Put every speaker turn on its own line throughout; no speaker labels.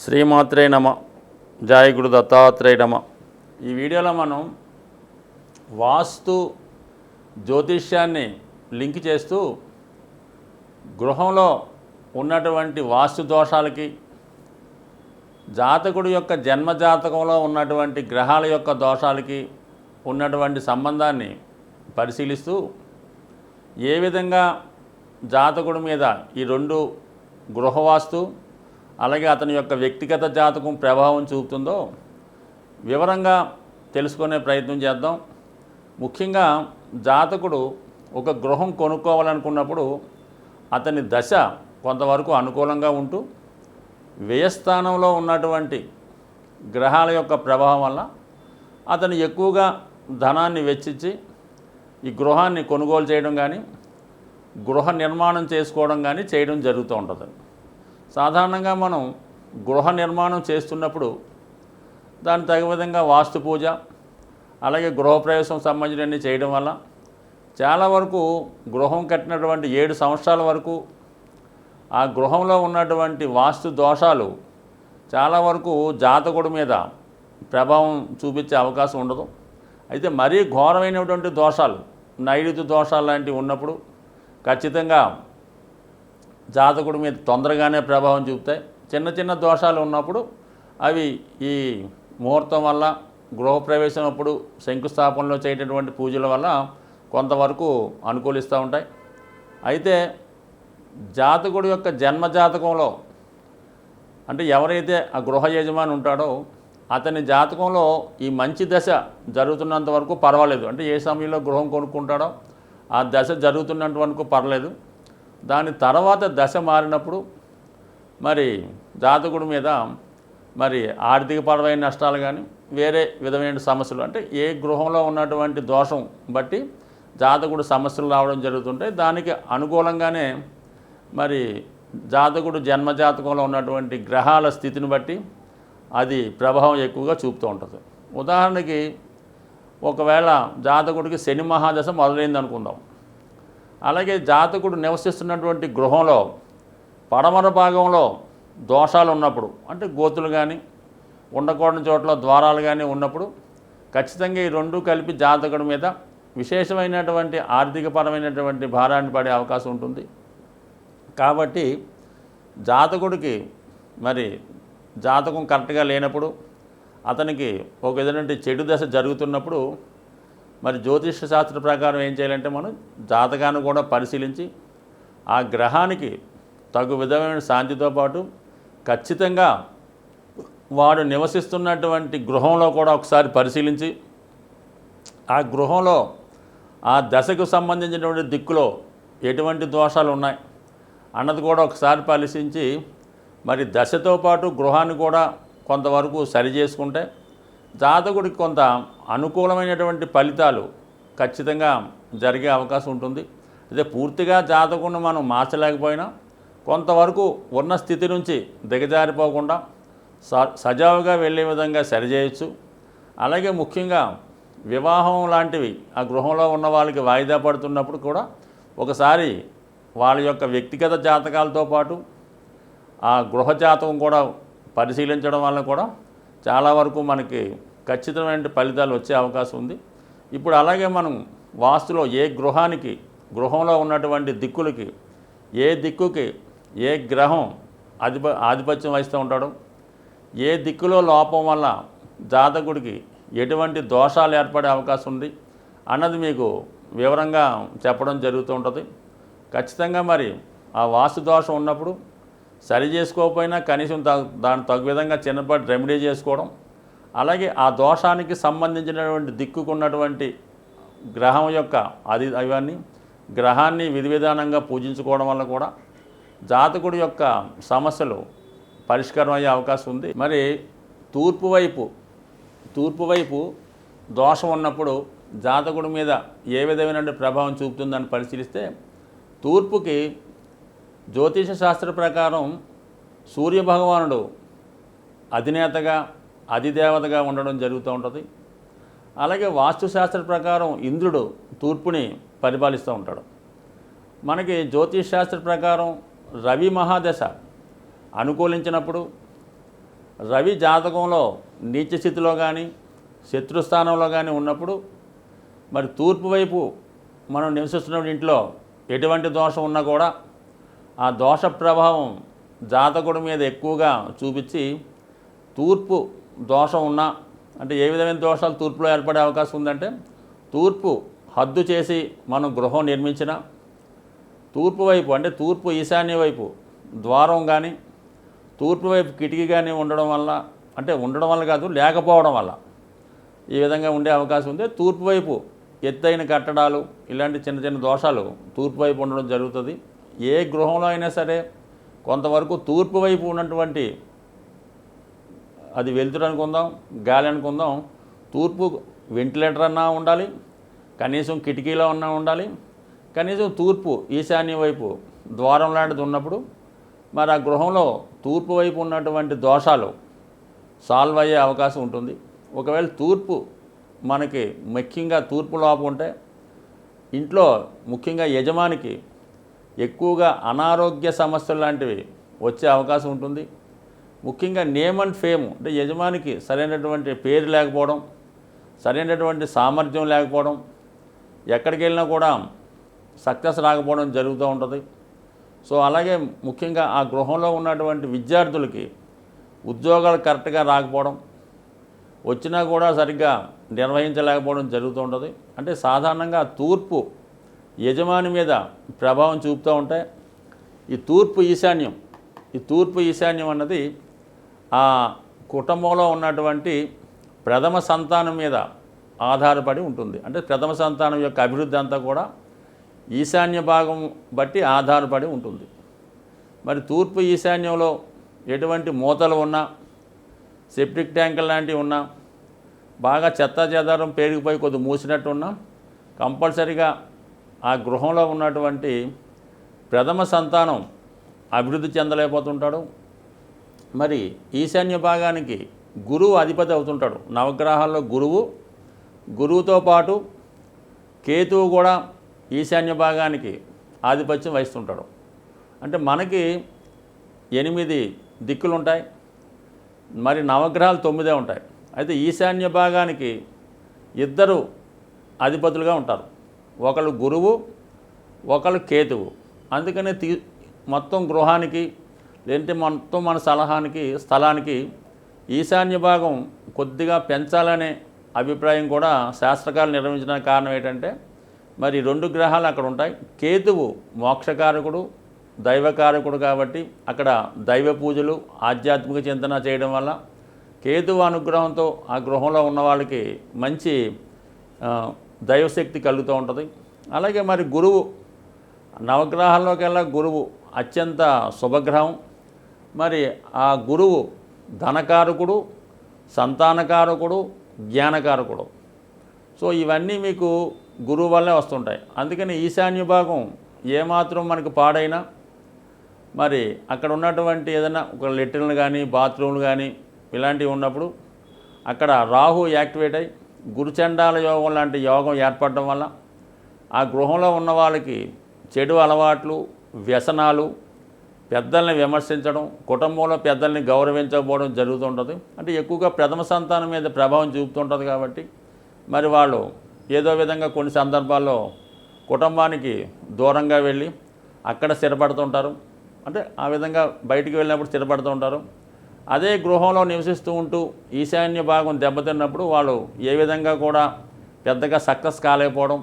శ్రీమాత్రే నమ. జయ గురు దత్తాత్రేయ నమ. ఈ వీడియోలో మనం వాస్తు జ్యోతిష్యాన్ని లింక్ చేస్తూ గృహంలో ఉన్నటువంటి వాస్తు దోషాలకి, జాతకుడి యొక్క జన్మజాతకంలో ఉన్నటువంటి గ్రహాల యొక్క దోషాలకి ఉన్నటువంటి సంబంధాన్ని పరిశీలిస్తూ ఏ విధంగా జాతకుడి మీద ఈ రెండు గృహవాస్తు అలాగే అతని యొక్క వ్యక్తిగత జాతకం ప్రభావం చూపుతుందో వివరంగా తెలుసుకునే ప్రయత్నం చేద్దాం. ముఖ్యంగా జాతకుడు ఒక గృహం కొనుక్కోవాలనుకున్నప్పుడు అతని దశ కొంతవరకు అనుకూలంగా ఉంటూ వ్యయస్థానంలో ఉన్నటువంటి గ్రహాల యొక్క ప్రభావం వల్ల అతను ఎక్కువగా ధనాన్ని వెచ్చించి ఈ గృహాన్ని కొనుగోలు చేయడం కానీ గృహ నిర్మాణం చేసుకోవడం కానీ చేయడం జరుగుతూ ఉంటుంది. సాధారణంగా మనం గృహ నిర్మాణం చేస్తున్నప్పుడు దానికి తగిన విధంగా వాస్తు పూజ అలాగే గృహప్రవేశం సంబంధించినవన్నీ చేయడం వల్ల చాలా వరకు గృహం కట్టినటువంటి 7 సంవత్సరాల వరకు ఆ గృహంలో ఉన్నటువంటి వాస్తు దోషాలు చాలా వరకు జాతకుడి మీద ప్రభావం చూపించే అవకాశం ఉండదు. అయితే మరీ ఘోరమైనటువంటి దోషాలు, నైరుతి దోషాలు లాంటివి ఉన్నప్పుడు ఖచ్చితంగా జాతకుడి మీద తొందరగానే ప్రభావం చూపుతాయి. చిన్న చిన్న దోషాలు ఉన్నప్పుడు అవి ఈ ముహూర్తం వల్ల, గృహప్రవేశం అప్పుడు శంకుస్థాపనలో చేయటటువంటి పూజల వల్ల కొంతవరకు అనుకూలిస్తూ ఉంటాయి. అయితే జాతకుడి యొక్క జన్మజాతకంలో అంటే ఎవరైతే ఆ గృహ యజమాని ఉంటాడో అతని జాతకంలో ఈ మంచి దశ జరుగుతున్నంత వరకు పర్వాలేదు. అంటే ఏ సమయంలో గృహం కొనుక్కుంటాడో ఆ దశ జరుగుతున్నంత వరకు పర్లేదు. దాని తర్వాత దశ మారినప్పుడు మరి జాతకుడి మీద మరి ఆర్థికపరమైన నష్టాలు కానీ వేరే విధమైన సమస్యలు, అంటే ఏ గృహంలో ఉన్నటువంటి దోషం బట్టి జాతకుడు సమస్యలు రావడం జరుగుతుంటాయి. దానికి అనుకూలంగానే మరి జాతకుడు జన్మజాతకంలో ఉన్నటువంటి గ్రహాల స్థితిని బట్టి అది ప్రభావం ఎక్కువగా చూపుతూ ఉంటుంది. ఉదాహరణకి ఒకవేళ జాతకుడికి శని మహాదశ మొదలైంది అనుకుందాం. అలాగే జాతకుడు నివసిస్తున్నటువంటి గృహంలో పడమర భాగంలో దోషాలు ఉన్నప్పుడు, అంటే గోతులు కానీ ఉండకూడని చోట్ల ద్వారాలు కానీ ఉన్నప్పుడు ఖచ్చితంగా ఈ రెండు కలిపి జాతకుడి మీద విశేషమైనటువంటి ఆర్థికపరమైనటువంటి భారాన్ని పడే అవకాశం ఉంటుంది. కాబట్టి జాతకుడికి మరి జాతకం కరెక్ట్గా లేనప్పుడు, అతనికి ఒక విధమైన చెడు దశ జరుగుతున్నప్పుడు మరి జ్యోతిష శాస్త్ర ప్రకారం ఏం చేయాలంటే మనం జాతకాన్ని కూడా పరిశీలించి ఆ గ్రహానికి తగు విధమైన శాంతితో పాటు ఖచ్చితంగా వాడు నివసిస్తున్నటువంటి గృహంలో కూడా ఒకసారి పరిశీలించి ఆ గృహంలో ఆ దశకు సంబంధించినటువంటి దిక్కులో ఎటువంటి దోషాలు ఉన్నాయి అన్నది కూడా ఒకసారి పరిశీలించి మరి దశతో పాటు గృహాన్ని కూడా కొంతవరకు సరి చేసుకుంటే జాతకుడికి కొంత అనుకూలమైనటువంటి ఫలితాలు ఖచ్చితంగా జరిగే అవకాశం ఉంటుంది. అయితే పూర్తిగా జాతకుడిని మనం మార్చలేకపోయినా కొంతవరకు ఉన్న స్థితి నుంచి దిగజారిపోకుండా సజావుగా వెళ్ళే విధంగా సరిచేయచ్చు. అలాగే ముఖ్యంగా వివాహం లాంటివి ఆ గృహంలో ఉన్న వాళ్ళకి వాయిదా పడుతున్నప్పుడు కూడా ఒకసారి వాళ్ళ యొక్క వ్యక్తిగత జాతకాలతో పాటు ఆ గృహ జాతకం కూడా పరిశీలించడం వల్ల కూడా చాలా వరకు మనకి ఖచ్చితమైన ఫలితాలు వచ్చే అవకాశం ఉంది. ఇప్పుడు అలాగే మనం వాస్తులో ఏ గృహానికి, గృహంలో ఉన్నటువంటి దిక్కులకి, ఏ దిక్కుకి ఏ గ్రహం ఆధిపత్యం వహిస్తూ ఉంటాడో, ఏ దిక్కులో లోపం వల్ల జాతకుడికి ఎటువంటి దోషాలు ఏర్పడే అవకాశం ఉంది అన్నది మీకు వివరంగా చెప్పడం జరుగుతూ ఉంటుంది. ఖచ్చితంగా మరి ఆ వాస్తు దోషం ఉన్నప్పుడు సరి చేసుకోకపోయినా కనీసం దాని తగు విధంగా చిన్నపాటి రెమెడీ చేసుకోవడం, అలాగే ఆ దోషానికి సంబంధించినటువంటి దిక్కుకున్నటువంటి గ్రహం యొక్క అవన్నీ గ్రహాన్ని విధి విధానంగా పూజించుకోవడం వల్ల కూడా జాతకుడి యొక్క సమస్యలు పరిష్కారం అయ్యే అవకాశం ఉంది. మరి తూర్పు వైపు దోషం ఉన్నప్పుడు జాతకుడి మీద ఏ విధమైన ప్రభావం చూపుతుందని పరిశీలిస్తే తూర్పుకి జ్యోతిష శాస్త్ర ప్రకారం సూర్యభగవానుడు అధినేతగా, అధిదేవతగా ఉండడం జరుగుతూ ఉంటుంది. అలాగే వాస్తుశాస్త్ర ప్రకారం ఇంద్రుడు తూర్పుని పరిపాలిస్తూ ఉంటాడు. మనకి జ్యోతిష్ శాస్త్ర ప్రకారం రవి మహాదశ అనుకూలించినప్పుడు రవి జాతకంలో నీచ స్థితిలో కానీ శత్రుస్థానంలో కానీ ఉన్నప్పుడు మరి తూర్పు వైపు మనం నివసిస్తున్న ఇంట్లో ఎటువంటి దోషం ఉన్నా కూడా ఆ దోష ప్రభావం జాతకుడి మీద ఎక్కువగా చూపించి తూర్పు దోషం ఉన్నా అంటే ఏ విధమైన దోషాలు తూర్పులో ఏర్పడే అవకాశం ఉందంటే తూర్పు హద్దు చేసి మనం గృహం నిర్మించిన తూర్పు వైపు అంటే తూర్పు ఈశాన్య వైపు ద్వారం కానీ తూర్పు వైపు కిటికీ కానీ ఉండడం వల్ల అంటే ఉండడం వల్ల కాదు లేకపోవడం వల్ల ఈ విధంగా ఉండే అవకాశం ఉంది. తూర్పు వైపు ఎత్తైన కట్టడాలు ఇలాంటి చిన్న చిన్న దోషాలు తూర్పు వైపు ఉండడం జరుగుతుంది. ఏ గృహంలో అయినా సరే కొంతవరకు తూర్పు వైపు ఉన్నటువంటి అది వెలుతురు అనుకుందాం, గాలి అనుకుందాం, తూర్పు వెంటిలేటర్ అన్నా ఉండాలి, కనీసం కిటికీలో అన్నా ఉండాలి, కనీసం తూర్పు ఈశాన్య వైపు ద్వారం లాంటిది ఉన్నప్పుడు మరి ఆ గృహంలో తూర్పు వైపు ఉన్నటువంటి దోషాలు సాల్వ్ అయ్యే అవకాశం ఉంటుంది. ఒకవేళ తూర్పు మనకి ముఖ్యంగా తూర్పు లోపం ఉంటే ఇంట్లో ముఖ్యంగా యజమానికి ఎక్కువగా అనారోగ్య సమస్యలు లాంటివి వచ్చే అవకాశం ఉంటుంది. ముఖ్యంగా నేమ్ అండ్ ఫేమ్ అంటే యజమానికి సరైనటువంటి పేరు లేకపోవడం, సరైనటువంటి సామర్థ్యం లేకపోవడం, ఎక్కడికి వెళ్ళినా కూడా సక్సెస్ రాకపోవడం జరుగుతూ ఉంటుంది. సో అలాగే ముఖ్యంగా ఆ గృహంలో ఉన్నటువంటి విద్యార్థులకి ఉద్యోగాలు కరెక్ట్గా రాకపోవడం, వచ్చినా కూడా సరిగ్గా నిర్వహించలేకపోవడం జరుగుతూ ఉంటుంది. అంటే సాధారణంగా తూర్పు యజమాని మీద ప్రభావం చూపుతూ ఉంటాయి. ఈ తూర్పు ఈశాన్యం అన్నది ఆ కుటుంబంలో ఉన్నటువంటి ప్రథమ సంతానం మీద ఆధారపడి ఉంటుంది. అంటే ప్రథమ సంతానం యొక్క అభివృద్ధి అంతా కూడా ఈశాన్య భాగం బట్టి ఆధారపడి ఉంటుంది. మరి తూర్పు ఈశాన్యంలో ఎటువంటి మూతలు ఉన్నా, సెప్టిక్ ట్యాంకులు లాంటివి ఉన్నా, బాగా చెత్తా చెదారం పేరుకుపోయి కొద్ది మూసినట్టు ఉన్నా కంపల్సరిగా ఆ గృహంలో ఉన్నటువంటి ప్రథమ సంతానం అభివృద్ధి చెందలేకపోతుంటాడు. మరి ఈశాన్య భాగానికి గురువు అధిపతి అవుతుంటాడు. నవగ్రహాల్లో గురువుతో పాటు కేతువు కూడా ఈశాన్య భాగానికి ఆధిపత్యం వహిస్తుంటాడు. అంటే మనకి 8 దిక్కులు ఉంటాయి, మరి నవగ్రహాలు 9 ఉంటాయి. అయితే ఈశాన్య భాగానికి 2 అధిపతులుగా ఉంటారు. ఒకళ్ళు గురువు, ఒకళ్ళు కేతువు. అందుకనే మొత్తం గృహానికి లేదంటే మొత్తం మన స్థలానికి ఈశాన్య భాగం కొద్దిగా పెంచాలనే అభిప్రాయం కూడా శాస్త్రకారులు నిర్వహించడానికి కారణం ఏంటంటే మరి 2 గ్రహాలు అక్కడ ఉంటాయి. కేతువు మోక్షకారకుడు, దైవకారకుడు కాబట్టి అక్కడ దైవ పూజలు, ఆధ్యాత్మిక చింతన చేయడం వల్ల కేతువు అనుగ్రహంతో ఆ గృహంలో ఉన్న వాళ్ళకి మంచి దైవశక్తి కలుగుతూ ఉంటుంది. అలాగే మరి గురువు నవగ్రహాల్లోకెల్లా గురువు అత్యంత శుభగ్రహం. మరి ఆ గురువు ధనకారకుడు, సంతానకారకుడు, జ్ఞానకారకుడు. సో ఇవన్నీ మీకు గురువు వల్లే వస్తుంటాయి. అందుకని ఈశాన్య భాగం ఏమాత్రం మనకు పాడైనా మరి అక్కడ ఉన్నటువంటి ఏదైనా ఒక లెట్రిన్లు కానీ బాత్రూమ్లు కానీ ఇలాంటివి ఉన్నప్పుడు అక్కడ రాహు యాక్టివేట్ అయ్యి గురుచండాల యోగం లాంటి యోగం ఏర్పడడం వల్ల ఆ గృహంలో ఉన్న వాళ్ళకి చెడు అలవాట్లు, వ్యసనాలు, పెద్దల్ని విమర్శించడం, కుటుంబంలో పెద్దల్ని గౌరవించకపోవడం జరుగుతుంటుంది. అంటే ఎక్కువగా ప్రథమ సంతానం మీద ప్రభావం చూపుతుంటుంది. కాబట్టి మరి వాళ్ళు ఏదో విధంగా కొన్ని సందర్భాల్లో కుటుంబానికి దూరంగా వెళ్ళి అక్కడ స్థిరపడుతుంటారు. అంటే ఆ విధంగా బయటికి వెళ్ళినప్పుడు స్థిరపడుతూ ఉంటారు. అదే గృహంలో నివసిస్తూ ఉంటూ ఈశాన్య భాగం దెబ్బతిన్నప్పుడు వాళ్ళు ఏ విధంగా కూడా పెద్దగా సక్సెస్ కాలేకపోవడం,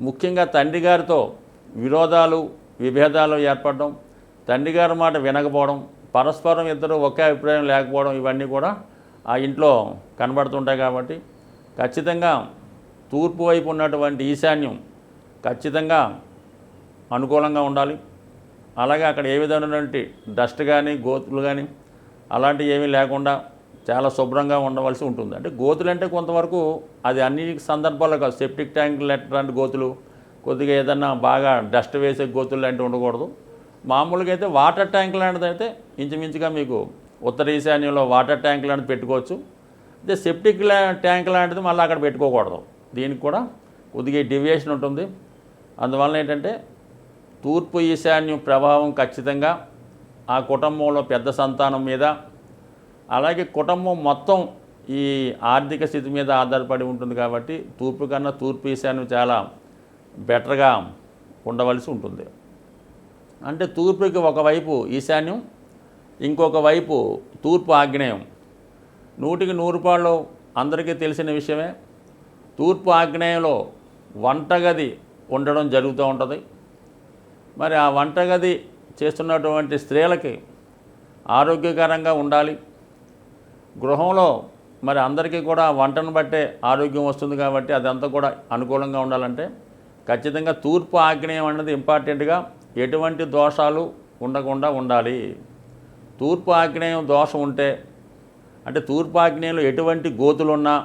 ముఖ్యంగా తండ్రి గారితో విరోధాలు, విభేదాలు ఏర్పడడం, తండ్రి గారి మాట వినకపోవడం, పరస్పరం ఇద్దరు ఒకే అభిప్రాయం లేకపోవడం, ఇవన్నీ కూడా ఆ ఇంట్లో కనబడుతుంటాయి. కాబట్టి ఖచ్చితంగా తూర్పు వైపు ఉన్నటువంటి ఈశాన్యం ఖచ్చితంగా అనుకూలంగా ఉండాలి. అలాగే అక్కడ ఏ విధమైనటువంటి డస్ట్ కానీ గోతులు కానీ అలాంటివి ఏమీ లేకుండా చాలా శుభ్రంగా ఉండవలసి ఉంటుంది. అంటే గోతులు అంటే కొంతవరకు అది అన్ని సందర్భాల్లో కాదు. సెప్టిక్ ట్యాంక్ లాంటి గోతులు, కొద్దిగా ఏదన్నా బాగా డస్ట్ వేసే గోతులు లాంటివి ఉండకూడదు. మామూలుగా అయితే వాటర్ ట్యాంక్ లాంటిది అయితే ఇంచుమించుగా మీకు ఉత్తర ఈశాన్యంలో వాటర్ ట్యాంక్ లాంటిది పెట్టుకోవచ్చు. అదే సెప్టిక్ ట్యాంక్ లాంటిది మళ్ళీ అక్కడ పెట్టుకోకూడదు. దీనికి కూడా కొద్దిగా డీవియేషన్ ఉంటుంది. అందువల్ల ఏంటంటే తూర్పు ఈశాన్యం ప్రభావం ఖచ్చితంగా ఆ కుటుంబంలో పెద్ద సంతానం మీద, అలాగే కుటుంబం మొత్తం ఈ ఆర్థిక స్థితి మీద ఆధారపడి ఉంటుంది కాబట్టి తూర్పు కన్నా తూర్పు ఈశాన్యం చాలా బెటర్గా ఉండవలసి ఉంటుంది. అంటే తూర్పుకి ఒకవైపు ఈశాన్యం, ఇంకొక వైపు తూర్పు ఆగ్నేయం. 100కి 100 అందరికీ తెలిసిన విషయమే. తూర్పు ఆగ్నేయంలో వంటగది ఉండడం జరుగుతూ ఉంటుంది. మరి ఆ వంటగది చేస్తున్నటువంటి స్త్రీలకి ఆరోగ్యకరంగా ఉండాలి. గృహంలో మరి అందరికీ కూడా వంటను బట్టే ఆరోగ్యం వస్తుంది కాబట్టి అదంతా కూడా అనుకూలంగా ఉండాలంటే ఖచ్చితంగా తూర్పు ఆగ్నేయం అన్నది ఇంపార్టెంట్గా ఎటువంటి దోషాలు ఉండకుండా ఉండాలి. తూర్పు ఆగ్నేయం దోషం ఉంటే అంటే తూర్పు ఆగ్నేయంలో ఎటువంటి గోతులున్నా,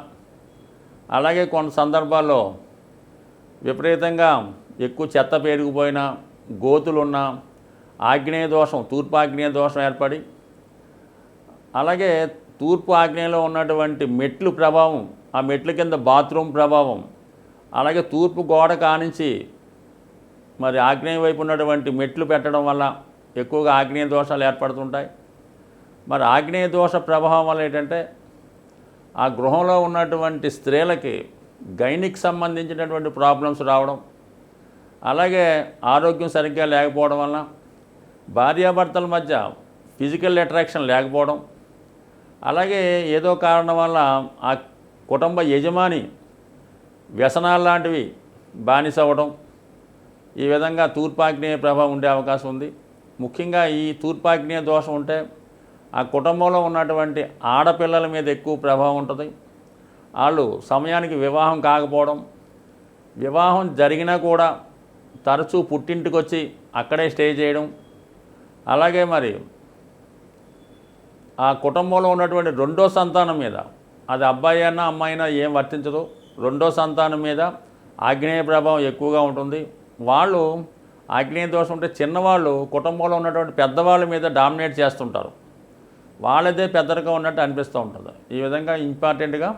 అలాగే కొన్ని సందర్భాల్లో విపరీతంగా ఎక్కువ చెత్త పెరిగిపోయినా, గోతులున్నా ఆగ్నేయ దోషం, తూర్పు ఆగ్నేయ దోషం ఏర్పడి, అలాగే తూర్పు ఆగ్నేయంలో ఉన్నటువంటి మెట్లు ప్రభావం, ఆ మెట్ల కింద బాత్రూమ్ ప్రభావం, అలాగే తూర్పు గోడ కానించి మరి ఆగ్నేయ వైపు ఉన్నటువంటి మెట్లు పెట్టడం వల్ల ఎక్కువగా ఆగ్నేయ దోషాలు ఏర్పడుతుంటాయి. మరి ఆగ్నేయ దోష ప్రభావం వల్ల ఏంటంటే ఆ గృహంలో ఉన్నటువంటి స్త్రీలకి గైనిక్ సంబంధించినటువంటి ప్రాబ్లమ్స్ రావడం, అలాగే ఆరోగ్యం సరిగ్గా లేకపోవడం వల్ల భార్యాభర్తల మధ్య ఫిజికల్ అట్రాక్షన్ లేకపోవడం, అలాగే ఏదో కారణం వల్ల ఆ కుటుంబ యజమాని వ్యసనాలు లాంటివి బానిస అవ్వడం, ఈ విధంగా తూర్పాగ్నేయ ప్రభావం ఉండే అవకాశం ఉంది. ముఖ్యంగా ఈ తూర్పాగ్నేయ దోషం ఉంటే ఆ కుటుంబంలో ఉన్నటువంటి ఆడపిల్లల మీద ఎక్కువ ప్రభావం ఉంటుంది. వాళ్ళు సమయానికి వివాహం కాకపోవడం, వివాహం జరిగినా కూడా తరచూ పుట్టింటికి వచ్చి అక్కడే స్టే చేయడం, అలాగే మరి ఆ కుటుంబంలో ఉన్నటువంటి రెండో సంతానం మీద, అది అబ్బాయి అయినా అమ్మాయి అయినా ఏం వర్తించదు, రెండో సంతానం మీద ఆగ్నేయ ప్రభావం ఎక్కువగా ఉంటుంది. వాళ్ళు ఆగ్నేయ దోషం ఉంటే చిన్నవాళ్ళు కుటుంబంలో ఉన్నటువంటి పెద్దవాళ్ళ మీద డామినేట్ చేస్తుంటారు, వాళ్ళదే పెద్దగా ఉన్నట్టు అనిపిస్తూ ఉంటుంది. ఈ విధంగా ఇంపార్టెంట్గా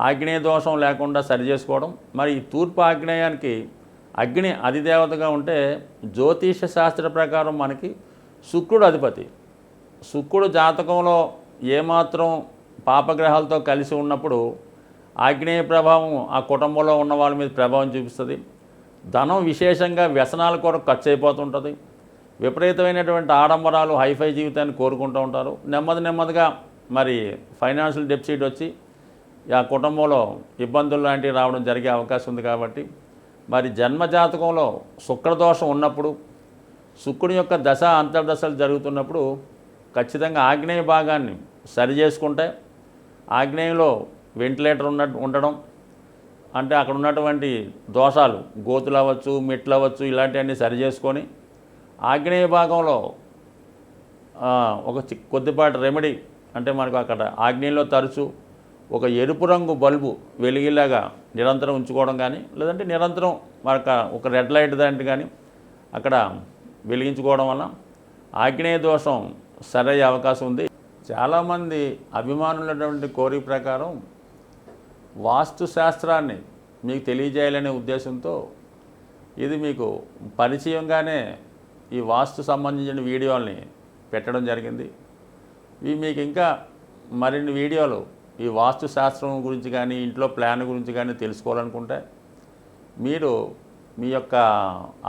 ఆగ్నేయ దోషం లేకుండా సరి చేసుకోవడం. మరి ఈ తూర్పు ఆగ్నేయానికి అగ్ని అధిదేవతగా ఉంటే జ్యోతిష శాస్త్ర ప్రకారం మనకి శుక్రుడు అధిపతి. శుక్రుడు జాతకంలో ఏమాత్రం పాపగ్రహాలతో కలిసి ఉన్నప్పుడు ఆగ్నేయ ప్రభావం ఆ కుటుంబంలో ఉన్న వాళ్ళ మీద ప్రభావం చూపిస్తుంది. ధనం విశేషంగా వ్యసనాల కొరకు ఖర్చు అయిపోతుంటుంది. విపరీతమైనటువంటి ఆడంబరాలు, హైఫై జీవితాన్ని కోరుకుంటూ ఉంటారు. నెమ్మదిగా మరి ఫైనాన్షియల్ డెఫిసిట్ వచ్చి ఆ కుటుంబంలో ఇబ్బందులు లాంటివి రావడం జరిగే అవకాశం ఉంది. కాబట్టి మరి జన్మజాతకంలో శుక్రదోషం ఉన్నప్పుడు, శుక్రుని యొక్క దశ అంతర్దశలు జరుగుతున్నప్పుడు ఖచ్చితంగా ఆగ్నేయ భాగాన్ని సరి చేసుకుంటే, ఆగ్నేయంలో వెంటిలేటర్ ఉండడం అంటే అక్కడ ఉన్నటువంటి దోషాలు, గోతులు అవ్వచ్చు, మెట్లు అవ్వచ్చు, ఇలాంటివన్నీ సరి చేసుకొని ఆగ్నేయ భాగంలో ఒక కొద్దిపాటి రెమెడీ అంటే మనకు అక్కడ ఆగ్నేయంలో తరచు ఒక ఎరుపు రంగు బల్బు వెలిగిలాగా నిరంతరం ఉంచుకోవడం కానీ, లేదంటే నిరంతరం మనకు ఒక రెడ్ లైట్ దాంట్లో కానీ అక్కడ వెలిగించుకోవడం వల్ల ఆగ్నేయ దోషం సరయ్యే అవకాశం ఉంది. చాలామంది అభిమానులైనటువంటి కోరిక ప్రకారం వాస్తు శాస్త్రాన్ని మీకు తెలియజేయాలనే ఉద్దేశంతో ఇది మీకు పరిచయంగానే ఈ వాస్తు సంబంధించిన వీడియోల్ని పెట్టడం జరిగింది. ఇవి మీకు ఇంకా మరిన్ని వీడియోలు ఈ వాస్తు శాస్త్రం గురించి కానీ, ఇంట్లో ప్లాన్ గురించి కానీ తెలుసుకోవాలనుకుంటే మీరు మీ యొక్క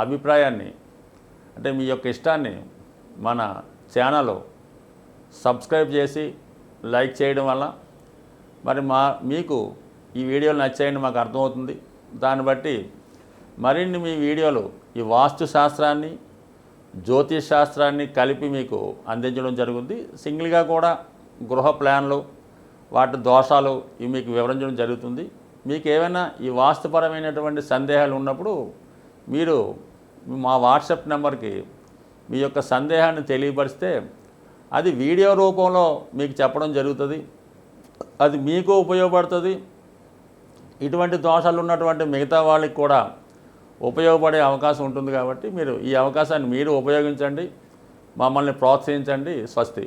అభిప్రాయాన్ని అంటే మీ యొక్క ఇష్టాన్ని మన ఛానల్ సబ్స్క్రైబ్ చేసి లైక్ చేయడం వల్ల మరి మీకు ఈ వీడియోలు నచ్చాయని మాకు అర్థమవుతుంది. దాన్ని బట్టి మరిన్ని మీ వీడియోలు ఈ వాస్తు శాస్త్రాన్ని, జ్యోతిష్ శాస్త్రాన్ని కలిపి మీకు అందించడం జరుగుతుంది. సింగిల్గా కూడా గృహ ప్లాన్లు, వాటి దోషాలు ఇవి మీకు వివరించడం జరుగుతుంది. మీకు ఏమైనా ఈ వాస్తుపరమైనటువంటి సందేహాలు ఉన్నప్పుడు మీరు మా వాట్సాప్ నెంబర్కి మీ యొక్క సందేహాన్ని తెలియపరిస్తే అది వీడియో రూపంలో మీకు చెప్పడం జరుగుతుంది. అది మీకు ఉపయోగపడుతుంది. ఇటువంటి దోషాలు ఉన్నటువంటి మిగతా వాళ్ళకి కూడా ఉపయోగపడే అవకాశం ఉంటుంది. కాబట్టి మీరు ఈ అవకాశాన్ని మీరు ఉపయోగించండి, మమ్మల్ని ప్రోత్సహించండి. స్వస్తి.